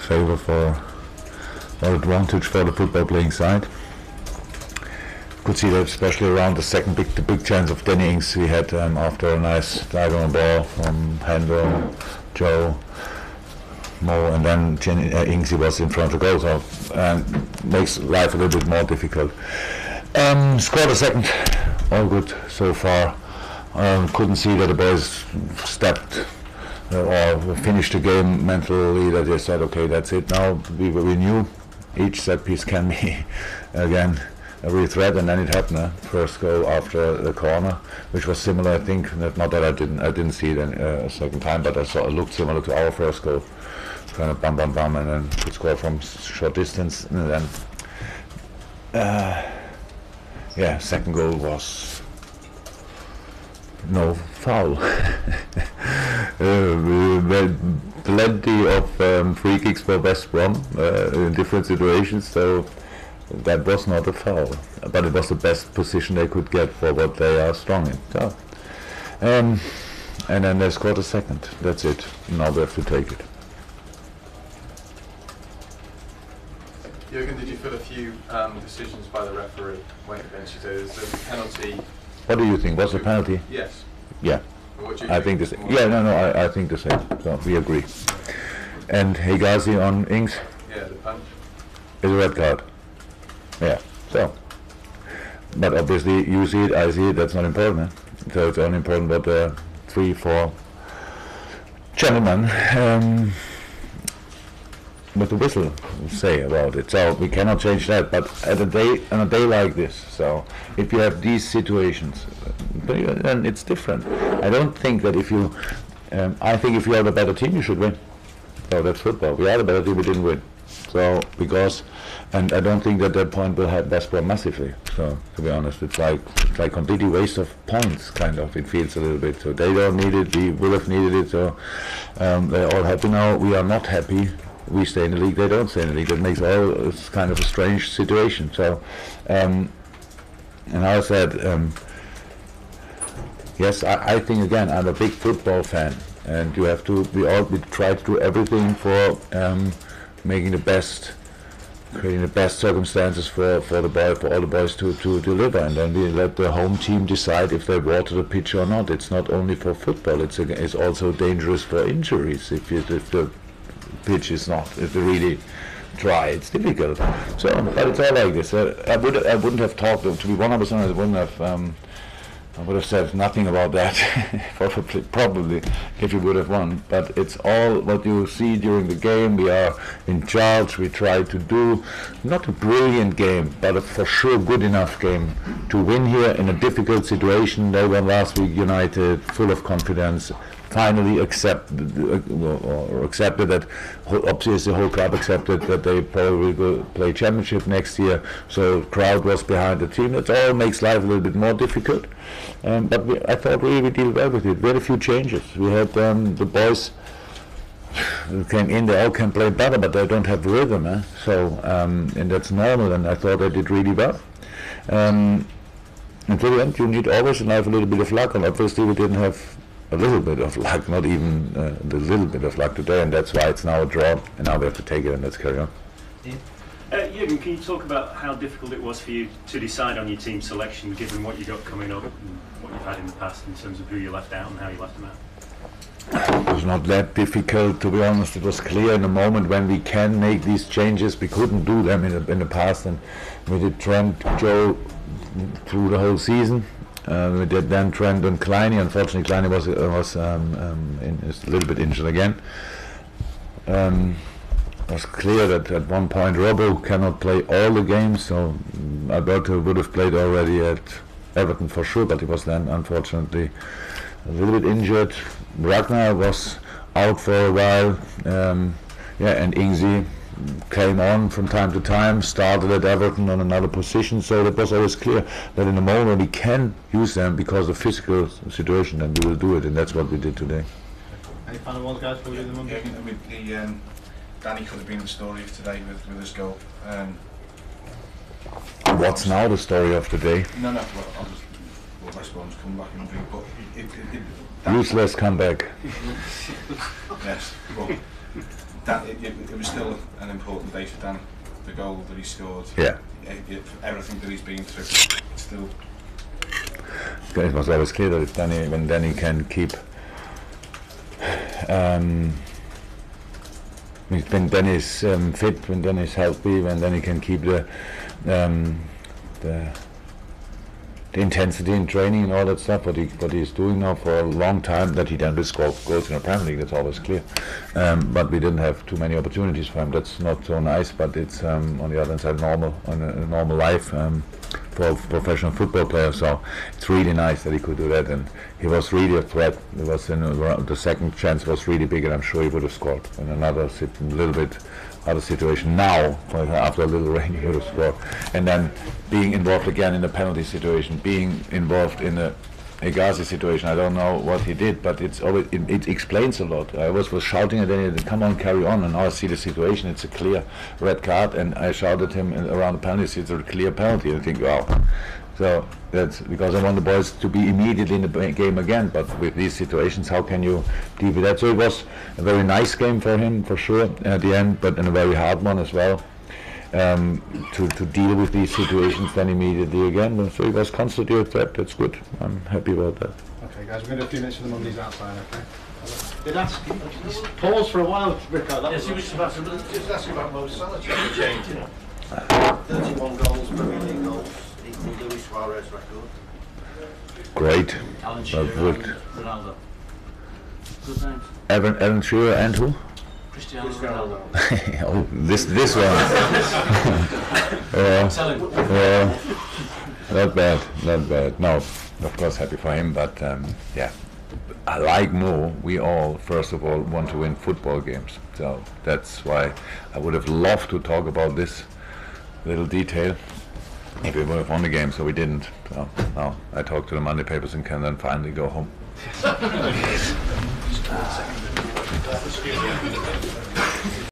favour for, or advantage for the football playing side. Could see that especially around the big chance of Danny Ings we had after a nice diagonal ball from Handel, Joe, Mo, and then Ings was in front of goal, so makes life a little bit more difficult. Scored a second, all good so far. Couldn't see that the boys stepped or finished the game mentally, that they said, okay, that's it now. We knew each set piece can be again a real threat, and then it happened. First goal after the corner, which was similar, I think. Not that I didn't see it a second time, but I saw it looked similar to our first goal. Kind of bam, and then could score from short distance, and then second goal was no foul. Plenty of free kicks for West Brom in different situations, so that was not a foul, but it was the best position they could get for what they are strong in. So, and then they scored a second. That's it. Now they have to take it. Jurgen, did you feel a few decisions by the referee went against you? There's a penalty. What do you think? What's the penalty? Yes. Yeah. I think the same. Yeah, no, I think the same. So we agree. And Hegazi on Ings? Yeah, the punch. Is a red card. Yeah. So. But obviously you see it, I see it, that's not important. So it's only important what the 3-4 gentlemen with the whistle say about it. So we cannot change that, but on a day like this, so if you have these situations, then it's different. I don't think that if you I think if you are the better team you should win. So that's football. We are the better team, we didn't win. So and I don't think that point will help West Brom massively. So to be honest, it's like completely waste of points, kind of. It feels a little bit. So they don't need it. We would have needed it. So they're all happy now. We are not happy. We stay in the league. They don't stay in the league. That makes it's kind of a strange situation. So and I said, yes, I think again I'm a big football fan, and you have to. We try to do everything for making the best. Creating the best circumstances for all the boys to deliver, and then we let the home team decide if they water the pitch or not. It's not only for football; it's also dangerous for injuries if the pitch is not really dry. It's difficult. So, but it's all like this. I wouldn't have talked to be 100%. I wouldn't have. I would have said nothing about that, probably, if we would have won. But it's all what you see during the game. We are in charge. We try to do not a brilliant game, but a for sure good enough game to win here in a difficult situation. They won last week, United, full of confidence. Finally accepted that, obviously the whole club accepted that they probably will play championship next year, so crowd was behind the team. It all makes life a little bit more difficult, but I thought we did well with it. We had a few changes. We had the boys who came in, they all can play better, but they don't have rhythm, so and that's normal, and I thought they did really well. Until the end, you need always in life a little bit of luck, and obviously we didn't have a little bit of luck, not even the little bit of luck today, and that's why it's now a draw, and now we have to take it, and let's carry on. Jurgen, can you talk about how difficult it was for you to decide on your team selection, given what you got coming up and what you've had in the past in terms of who you left out and how you left them out? It was not that difficult, to be honest. It was clear in the moment when we can make these changes. We couldn't do them in the past, and we did Trent, Joe through the whole season. We did then Trent and Kleine. Unfortunately, Kleine was a little bit injured again. It was clear that at one point Robbo cannot play all the games, so Alberto would have played already at Everton for sure, but he was then unfortunately a little bit injured. Ragnar was out for a while, and Ingsy came on from time to time, started at Everton on another position, so it was always clear that in the moment we can use them because of physical situation, and we will do it, and that's what we did today. Any final words, guys, for you in the Monday? Yeah, I mean, Danny could have been the story of today with his goal. What's now the story of the day? No, well, West Brom's come back and everything, but useless comeback. Yes, well, it was still an important day for Danny. The goal that he scored. Yeah. Everything that he's been through. Still. It was always clear that if when Danny can keep. When Danny is fit, when Danny is healthy, when Danny can keep the intensity in training and all that stuff, what he's doing now for a long time, that he then will score goals in the Premier League, that's always clear. But we didn't have too many opportunities for him. That's not so nice, but it's on the other side normal, on a normal life for a professional football player. So it's really nice that he could do that, and he was really a threat. It was the second chance was really big, and I'm sure he would have scored in another little bit other situation. Now, after a little rain, he would have scored. And then being involved again in the penalty situation, being involved in a Gazi situation, I don't know what he did, but it explains a lot. I was shouting at him, come on, carry on, and now I see the situation, it's a clear red card, and I shouted him around the penalty, it's a clear penalty, and I think, wow. So that's because I want the boys to be immediately in the game again, but with these situations, how can you deal with that? So it was a very nice game for him, for sure, at the end, but and a very hard one as well, to deal with these situations then immediately again. So he was constantly a threat, that's good. I'm happy about that. Okay guys, we're going to do a few minutes for the Mondays outside, okay? Did ask, just pause for a while, Rico. Yes, you wish to ask just asking about Mo Salah change, 31 goals, Premier League goals, equal Luis Suarez record. Great. Alan Shearer and Ronaldo. Good names. Alan Shearer and who? Cristiano Ronaldo. Oh, this one. Tell him. Not bad. No, of course happy for him, but yeah. I like Mo, we all, first of all, want to win football games. So that's why I would have loved to talk about this little detail if we would have won the game, so we didn't. So now I talk to the Monday papers and can then finally go home.